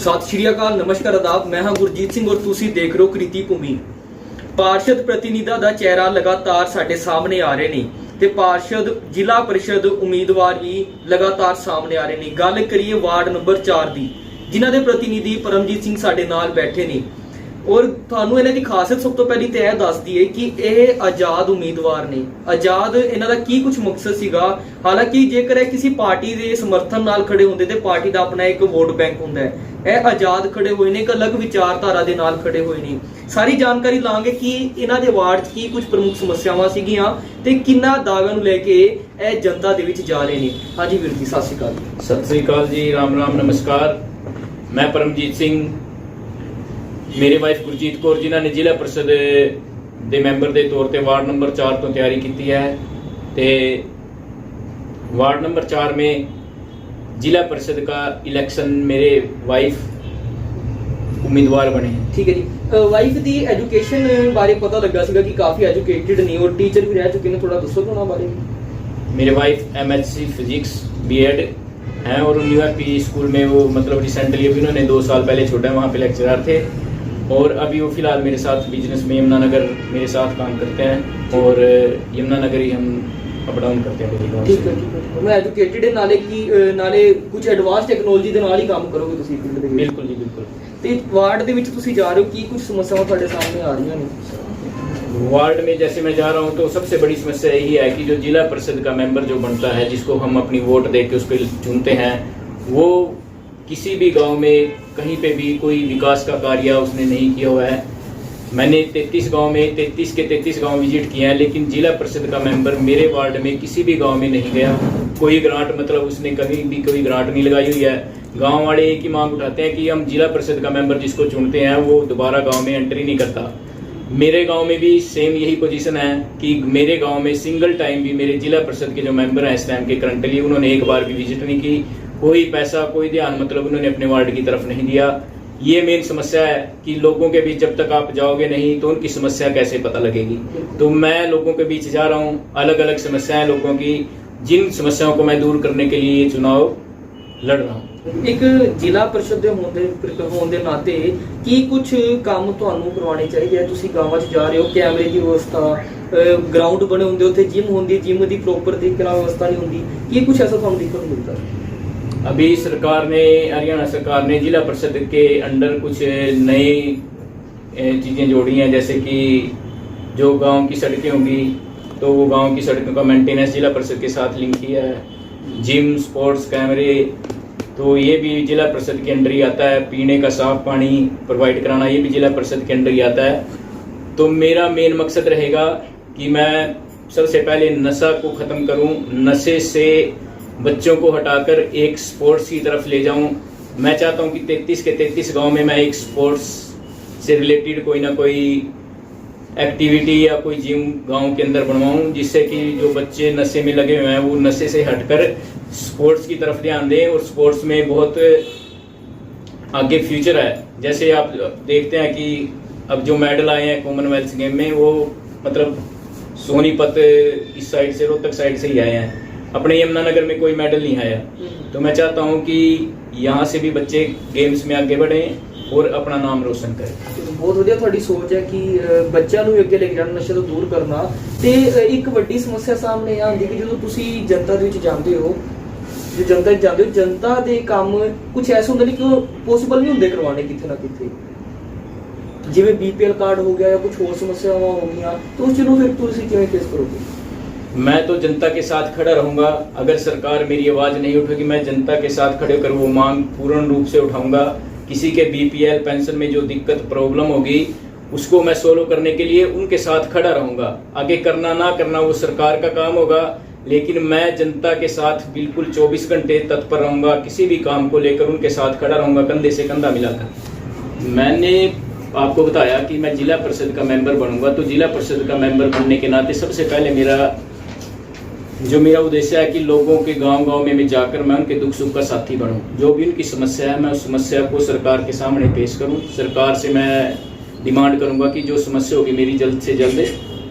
ਸਤਿ ਸ਼੍ਰੀ ਅਕਾਲ, ਨਮਸਕਾਰ, ਆਦਾਬ। ਮੈਂ ਹਾਂ ਗੁਰਜੀਤ ਸਿੰਘ ਔਰ ਤੁਸੀਂ ਦੇਖ ਰਹੇ ਹੋ ਕ੍ਰਿਤੀ ਭੂਮੀ। ਪਾਰਸ਼ਦ ਪ੍ਰਤੀਨਿਧਾਂ ਦਾ ਚਿਹਰਾ ਲਗਾਤਾਰ ਸਾਡੇ ਸਾਹਮਣੇ ਆ ਰਹੇ ਨੇ ਤੇ ਪਾਰਸ਼ਦ ਜ਼ਿਲ੍ਹਾ ਪਰਿਸ਼ਦ ਉਮੀਦਵਾਰ ਵੀ ਲਗਾਤਾਰ ਸਾਹਮਣੇ ਆ ਰਹੇ ਨੇ। ਗੱਲ ਕਰੀਏ ਵਾਰਡ ਨੰਬਰ 4 ਦੀ, ਜਿਨ੍ਹਾਂ ਦੇ ਪ੍ਰਤੀਨਿਧੀ ਪਰਮਜੀਤ ਸਿੰਘ ਸਾਡੇ ਨਾਲ ਬੈਠੇ ਨੇ ਔਰ ਤੁਹਾਨੂੰ ਇਹਨਾਂ ਦੀ ਖਾਸੀਅਤ ਸਭ ਤੋਂ ਪਹਿਲੀ ਤੇ ਇਹ ਦੱਸ ਦਈਏ ਕਿ ਇਹ ਆਜ਼ਾਦ ਉਮੀਦਵਾਰ ਨੇ। ਆਜ਼ਾਦ ਇਹਨਾਂ ਦਾ ਕੀ ਕੁਝ ਮਕਸਦ ਸੀਗਾ? ਹਾਲਾਂਕਿ ਜੇਕਰ ਇਹ ਕਿਸੇ ਪਾਰਟੀ ਦੇ ਸਮਰਥਨ ਨਾਲ ਖੜੇ ਹੁੰਦੇ ਤੇ ਪਾਰਟੀ ਦਾ ਆਪਣਾ ਇੱਕ ਵੋਟ ਬੈਂਕ ਹੁੰਦਾ ਹੈ, ਇਹ ਆਜ਼ਾਦ ਖੜੇ ਹੋਏ ਨੇ, ਇੱਕ ਅਲੱਗ ਵਿਚਾਰਧਾਰਾ ਦੇ ਨਾਲ ਖੜੇ ਹੋਏ ਨੇ। ਸਾਰੀ ਜਾਣਕਾਰੀ ਲਾਂਗੇ ਕਿ ਇਹਨਾਂ ਦੇ ਵਾਰਡ 'ਚ ਕੀ ਕੁਝ ਪ੍ਰਮੁੱਖ ਸਮੱਸਿਆਵਾਂ ਸੀਗੀਆਂ ਤੇ ਕਿੰਨਾ ਦਾਅਵਿਆਂ ਨੂੰ ਲੈ ਕੇ ਇਹ ਜਨਤਾ ਦੇ ਵਿੱਚ ਜਾ ਰਹੇ ਨੇ। ਹਾਂਜੀ ਵੀਰ ਜੀ, ਸਤਿ ਸ਼੍ਰੀ ਅਕਾਲ। सत श्री अकाल जी, राम राम, नमस्कार। मैं परमजीत सिंह, मेरे वाइफ गुरजीत कौर जिन्होंने जिला परिषद ਦੇ ਮੈਂਬਰ ਦੇ ਤੌਰ ਤੇ ਵਾਰਡ ਨੰਬਰ 4 ਤੋਂ ਤਿਆਰੀ ਕੀਤੀ ਹੈ ਤੇ वार्ड नंबर 4 में जिला परिषद का इलेक्शन मेरे वाइफ उम्मीदवार बने हैं। ठीक है जी। वाइफ दी एजुकेशन बारे पता लगा सीगा कि काफी एजुकेटेड नहीं और टीचर भी रह चुके हैं, थोड़ा दसो उन्होंने बारे में। मेरे वाइफ MSc फिजिक्स B.Ed हैं और यूएपी स्कूल में वो मतलब रिसेंटली अभी उन्होंने 2 साल पहले छोड़ा है, वहाँ पे लेक्चरर थे और अभी वो फिलहाल मेरे साथ बिजनेस में यमुनानगर मेरे साथ काम करते हैं और यमुनानगर ही हम अप डाउन करते हैं। ठीक है, ठीक है। मैं एजुकेटेड है नाले की नाले कुछ एडवांस ਟੈਕਨੋਲੋਜੀ ਦੇ ਨਾਲ ਹੀ ਕੰਮ ਕਰੋਗੇ ਤੁਸੀਂ ਫੀਲਡ ਦੇ ਵਿੱਚ। बिल्कुल जी, बिल्कुल। ਤੇ ਵਾਰਡ ਦੇ ਵਿੱਚ ਤੁਸੀਂ ਜਾ ਰਹੇ ਹੋ, ਕੀ ਕੁਝ ਸਮੱਸਿਆਵਾਂ ਤੁਹਾਡੇ ਸਾਹਮਣੇ ਆ ਰਹੀਆਂ ਨੇ? वार्ड में जैसे मैं जा रहा हूँ तो सबसे बड़ी समस्या यही है कि जो जिला परिषद का मेंबर जो बनता है, जिसको हम अपनी वोट दे के उसको चुनते हैं, वो किसी भी गांव में कहीं पे भी कोई विकास का कार्य उसने नहीं किया हुआ है। मैंने 33 गांव में 33 के 33 गांव विजिट किए हैं, लेकिन जिला परिषद का मेंबर मेरे वार्ड में किसी भी गांव में नहीं गया। कोई ग्रांट मतलब उसने कभी भी कोई ग्रांट नहीं लगाई हुई है। गांव वाले एक ही मांग उठाते हैं कि हम जिला परिषद का मेंबर जिसको चुनते हैं वो दोबारा गांव में एंट्री नहीं करता। मेरे गांव में भी सेम यही पोजीशन है कि मेरे गांव में सिंगल टाइम भी मेरे जिला परिषद के जो मेंबर हैं इस टाइम के करंटली, उन्होंने एक बार भी विजिट नहीं की। कोई पैसा कोई ध्यान मतलब उन्होंने अपने वार्ड की तरफ नहीं दिया। ये मेन समस्या है कि लोगों के बीच जब तक आप जाओगे नहीं तो उनकी समस्या कैसे पता लगेगी। तो मैं लोगों के बीच जा रहा हूँ, अलग अलग समस्याएं लोगों की, जिन समस्याओं को मैं दूर करने के लिए ये चुनाव लड़ रहा हूँ। ਇੱਕ ਜ਼ਿਲ੍ਹਾ ਪਰਿਸ਼ਦ ਦੇ ਹੋਣ ਦੇ ਨਾਤੇ ਕੀ ਕੁਝ ਕੰਮ ਤੁਹਾਨੂੰ ਕਰਵਾਉਣੇ ਚਾਹੀਦੇ ਆ? ਤੁਸੀਂ ਗਾਵਾਂ 'ਚ ਜਾ ਰਹੇ ਹੋ, ਕੈਮਰੇ ਦੀ ਵਿਵਸਥਾ, ਗਰਾਊਂਡ ਬਣੇ ਹੁੰਦੇ, ਉੱਥੇ ਜਿਮ ਹੁੰਦੀ, ਜਿਮ ਦੀ ਪ੍ਰੋਪਰ ਤਰੀਕੇ ਨਾਲ ਵਿਵਸਥਾ ਨਹੀਂ ਹੁੰਦੀ, ਕੀ ਕੁਝ ਐਸਾ ਤੁਹਾਨੂੰ ਦੇਖਣ ਨੂੰ ਮਿਲਦਾ? अभी सरकार ने, हरियाणा सरकार ने जिला परिषद के अंडर कुछ नई चीज़ें जोड़ी हैं, जैसे कि जो गांव की सड़कें होंगी तो वो गांव की सड़कों का मेंटेनेंस जिला परिषद के साथ लिंक किया है। जिम, स्पोर्ट्स, कैमरे, तो ये भी जिला परिषद के अंडर ही आता है। पीने का साफ पानी प्रोवाइड कराना ये भी जिला परिषद के अंडर ही आता है। तो मेरा मेन मकसद रहेगा कि मैं सबसे पहले नशा को ख़त्म करूं, नशे से बच्चों को हटाकर एक स्पोर्ट्स की तरफ ले जाऊं। मैं चाहता हूं कि 33 के 33 गांव में मैं एक स्पोर्ट्स से रिलेटेड कोई ना कोई एक्टिविटी या कोई जिम गांव के अंदर बनवाऊं, जिससे कि जो बच्चे नशे में लगे हुए हैं वो नशे से हटकर स्पोर्ट्स की तरफ ध्यान दें। और स्पोर्ट्स में बहुत आगे फ्यूचर है। जैसे आप देखते हैं कि अब जो मेडल आए हैं कॉमनवेल्थ गेम में, वो मतलब सोनीपत इस साइड से, रोहतक साइड से ही आए हैं। अपने यमुनानगर में कोई मेडल नहीं आया। तो मैं चाहता हूं कि यहाँ से भी बच्चे गेम्स में आगे बढ़ें और अपना नाम रोशन करें। ਬਹੁਤ ਵਧੀਆ ਤੁਹਾਡੀ ਸੋਚ ਹੈ ਕਿ ਬੱਚਿਆਂ ਨੂੰ ਅੱਗੇ ਲੈ ਕੇ ਜਾਣਾ, ਨਸ਼ੇ ਤੋਂ ਦੂਰ ਕਰਨਾ। ਤੇ ਇੱਕ ਵੱਡੀ ਸਮੱਸਿਆ ਸਾਹਮਣੇ ਆਉਂਦੀ ਕਿ ਜਦੋਂ ਤੁਸੀਂ ਜਨਤਾ ਦੇ ਵਿੱਚ ਜਾਂਦੇ ਹੋ, ਜੋ ਜਨਤਾ ਵਿੱਚ ਜਾਂਦੇ ਹੋ, ਜਨਤਾ ਦੇ ਕੰਮ ਕੁਝ ਐਸੇ ਹੁੰਦੇ ਨੇ ਕਿ ਉਹ ਪੋਸੀਬਲ ਨਹੀਂ ਹੁੰਦੇ ਕਰਵਾਉਣੇ ਕਿਤੇ ਨਾ ਕਿਤੇ, ਜਿਵੇਂ BPL ਕਾਰਡ ਹੋ ਗਿਆ ਜਾਂ ਕੁਝ ਹੋਰ ਸਮੱਸਿਆਵਾਂ ਹੋ ਗਈਆਂ। ਤਾਂ ਉਸ ਚੀਜ਼ ਨੂੰ ਫਿਰ ਤੁਸੀਂ ਕਿਵੇਂ ਫੇਸ ਕਰੋਗੇ? मैं तो जनता के साथ खड़ा रहूंगा। अगर सरकार मेरी आवाज़ नहीं उठेगी, मैं जनता के साथ खड़े होकर वो मांग पूर्ण रूप से उठाऊंगा। किसी के BPL पेंशन में जो दिक्कत प्रॉब्लम होगी उसको मैं सोल्व करने के लिए उनके साथ खड़ा रहूंगा। आगे करना ना करना वो सरकार का काम होगा, लेकिन मैं जनता के साथ बिल्कुल 24 घंटे तत्पर रहूंगा। किसी भी काम को लेकर उनके साथ खड़ा रहूंगा, कंधे से कंधा मिलाकर। मैंने आपको बताया कि मैं जिला परिषद का मेंबर बनूंगा, तो जिला परिषद का मेंबर बनने के नाते सबसे पहले मेरा उद्देश्य है कि लोगों के गांव-गांव में मैं जाकर मैं उनके दुख सुख का साथी बनूं। जो भी उनकी समस्या है मैं उस समस्या को सरकार के सामने पेश करूं। सरकार से मैं डिमांड करूंगा कि जो समस्या होगी मेरी जल्द से जल्द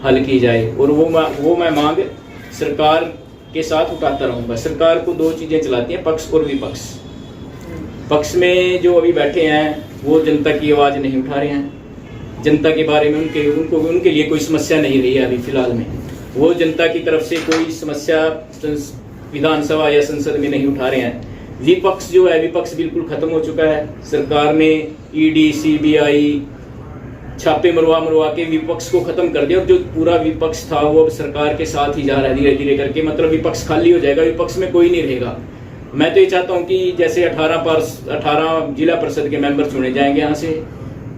हल की जाए। और वो मैं मांग सरकार के साथ उठाता रहूंगा। सरकार को 2 चीज़ें चलाती हैं, पक्ष और विपक्ष। पक्ष में जो अभी बैठे हैं वो जनता की आवाज़ नहीं उठा रहे हैं। जनता के बारे में उनके लिए कोई समस्या नहीं रही है अभी फिलहाल में। वो जनता की तरफ से कोई समस्या विधानसभा या संसद में नहीं उठा रहे हैं। विपक्ष जो है, विपक्ष बिल्कुल खत्म हो चुका है। सरकार ने ईडी, सीबीआई छापे मरवा के विपक्ष को खत्म कर दिया और जो पूरा विपक्ष था वो अब सरकार के साथ ही जा रहा है धीरे धीरे करके। मतलब विपक्ष खाली हो जाएगा, विपक्ष में कोई नहीं रहेगा। मैं तो ये चाहता हूँ कि जैसे 18 जिला परिषद के मेंबर चुने जाएंगे यहाँ से,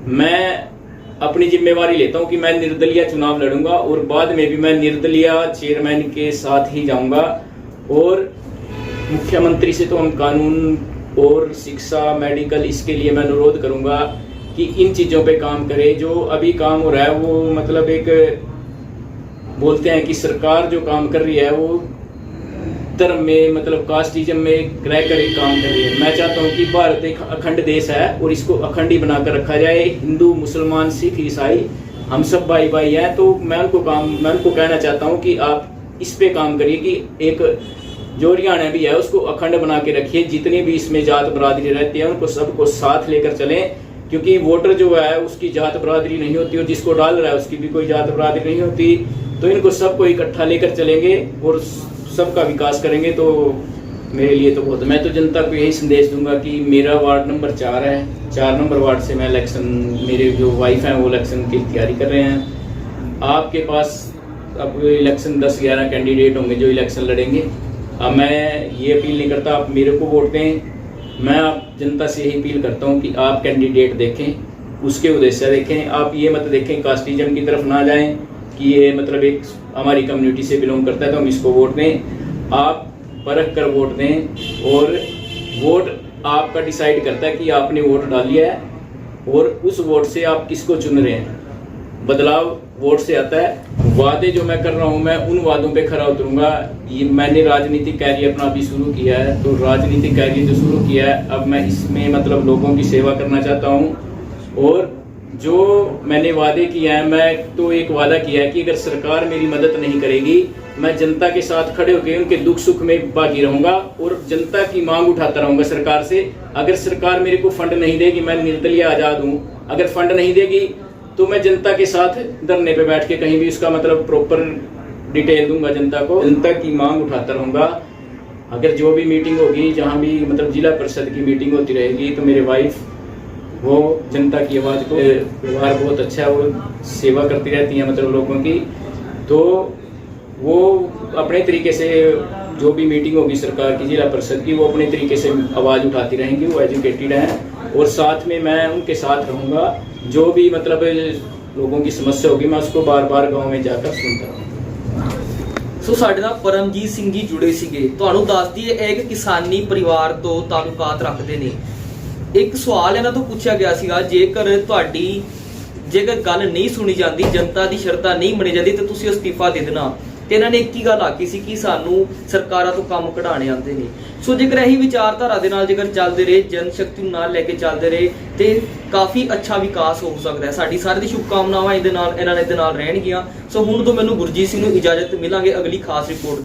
मैं अपनी जिम्मेवारी लेता हूँ कि मैं निर्दलीय चुनाव लड़ूंगा और बाद में भी मैं निर्दलीय चेयरमैन के साथ ही जाऊंगा। और मुख्यमंत्री से तो हम कानून और शिक्षा, मेडिकल, इसके लिए मैं अनुरोध करूंगा कि इन चीज़ों पे काम करे। जो अभी काम हो रहा है वो मतलब एक बोलते हैं कि सरकार जो काम कर रही है वो धर्म में, मतलब कास्टिज्म में रह कर एक काम कर रही है। मैं चाहता हूँ कि भारत एक अखंड देश है और इसको अखंड ही बनाकर रखा जाए। हिंदू, मुसलमान, सिख, ईसाई हम सब भाई भाई हैं। तो मैं उनको कहना चाहता हूँ कि आप इस पे काम करिए कि एक जो हरियाणा भी है उसको अखंड बना के रखिए। जितनी भी इसमें जात बरादरी रहती है उनको सबको साथ लेकर चलें, क्योंकि वोटर जो है उसकी जात बरादरी नहीं होती और जिसको डाल रहा है उसकी भी कोई जात बरादरी नहीं होती। तो इनको सबको इकट्ठा लेकर चलेंगे और सबका विकास करेंगे तो मेरे लिए तो बहुत। मैं तो जनता को यही संदेश दूंगा कि मेरा वार्ड नंबर 4 है, 4 नंबर वार्ड से मैं इलेक्शन, मेरे जो वाइफ हैं वो इलेक्शन की तैयारी कर रहे हैं। आपके पास अब इलेक्शन 10-11 कैंडिडेट होंगे जो इलेक्शन लड़ेंगे। अब मैं ये अपील नहीं करता आप मेरे को वोट दें, मैं आप जनता से यही अपील करता हूँ कि आप कैंडिडेट देखें, उसके उद्देश्य देखें। आप ये मत देखें कास्टिज्म की तरफ ना जाएं कि ये मतलब एक हमारी कम्युनिटी से बिलोंग करता है तो हम इसको वोट दें। आप परख कर वोट दें और वोट आपका डिसाइड करता है कि आपने वोट डाल लिया है और उस वोट से आप किसको चुन रहे हैं। बदलाव वोट से आता है। वादे जो मैं कर रहा हूँ मैं उन वादों पे खरा उतरूंगा। ये मैंने राजनीतिक कैरियर अपना अभी शुरू किया है, तो राजनीतिक कैरियर जो शुरू किया है अब मैं इसमें मतलब लोगों की सेवा करना चाहता हूँ। और जो मैंने वादे किए हैं, मैं तो एक वादा किया है कि अगर सरकार मेरी मदद नहीं करेगी मैं जनता के साथ खड़े होकर उनके दुख सुख में बागी रहूंगा और जनता की मांग उठाता रहूंगा सरकार से। अगर सरकार मेरे को फंड नहीं देगी, मैं निर्दलीय आजाद हूँ, अगर फंड नहीं देगी तो मैं जनता के साथ धरने पे बैठ के कहीं भी उसका मतलब प्रॉपर डिटेल दूंगा जनता को, जनता की मांग उठाता रहूंगा। अगर जो भी मीटिंग होगी, जहाँ भी मतलब जिला परिषद की मीटिंग होती रहेगी, तो मेरे वाइफ वो जनता की आवाज़ को, व्यवहार बहुत अच्छा है, वो सेवा करती रहती है मतलब लोगों की। तो वो अपने तरीके से जो भी मीटिंग होगी सरकार की, जिला परिषद की, वो अपने तरीके से आवाज़ उठाती रहेंगी। वो एजुकेटेड हैं और साथ में मैं उनके साथ रहूँगा। जो भी मतलब लोगों की समस्या होगी मैं उसको बार बार गाँव में जाकर सुनता रहूँगा। ਸੋ ਸਾਡੇ ਨਾਲ ਪਰਮਜੀਤ ਸਿੰਘ ਜੀ ਜੁੜੇ ਸੀਗੇ। ਤੁਹਾਨੂੰ ਦੱਸ ਦਈਏ ਇਹ ਇੱਕ ਕਿਸਾਨੀ ਪਰਿਵਾਰ ਤੋਂ ਤਾਲੁਕਾਤ ਰੱਖਦੇ ਨੇ। ਇੱਕ ਸਵਾਲ ਇਹਨਾਂ ਤੋਂ ਪੁੱਛਿਆ ਗਿਆ ਸੀਗਾ, ਜੇਕਰ ਗੱਲ ਨਹੀਂ ਸੁਣੀ ਜਾਂਦੀ, ਜਨਤਾ ਦੀ ਸ਼ਰਧਾ ਨਹੀਂ ਮੰਨੀ ਜਾਂਦੀ ਤੇ ਤੁਸੀਂ ਅਸਤੀਫਾ ਦੇ ਦੇਣਾ। ਤੇ ਇਹਨਾਂ ਨੇ ਇੱਕ ਹੀ ਗੱਲ ਆਖੀ ਸੀ ਕਿ ਸਾਨੂੰ ਸਰਕਾਰਾਂ ਤੋਂ ਕੰਮ ਕਢਾਣੇ ਆਉਂਦੇ ਨੇ। ਸੋ ਜੇਕਰ ਇਹੀ ਵਿਚਾਰਧਾਰਾ ਦੇ ਨਾਲ ਜੇਕਰ ਚੱਲਦੇ ਰਹੇ, ਜਨ ਸ਼ਕਤੀ ਨੂੰ ਨਾਲ ਲੈ ਕੇ ਚੱਲਦੇ ਰਹੇ ਤੇ ਕਾਫੀ ਅੱਛਾ ਵਿਕਾਸ ਹੋ ਸਕਦਾ ਹੈ। ਸਾਡੀ ਸਾਰਿਆਂ ਦੀ ਸ਼ੁਭਕਾਮਨਾਵਾਂ ਇਹਨਾਂ ਦੇ ਨਾਲ ਰਹਿਣਗੀਆਂ। ਸੋ ਹੁਣ ਤੋਂ ਮੈਨੂੰ ਗੁਰਜੀਤ ਸਿੰਘ ਨੂੰ ਇਜਾਜ਼ਤ ਮਿਲਾਂਗੇ ਅਗਲੀ ਖਾਸ ਰਿਪੋਰਟ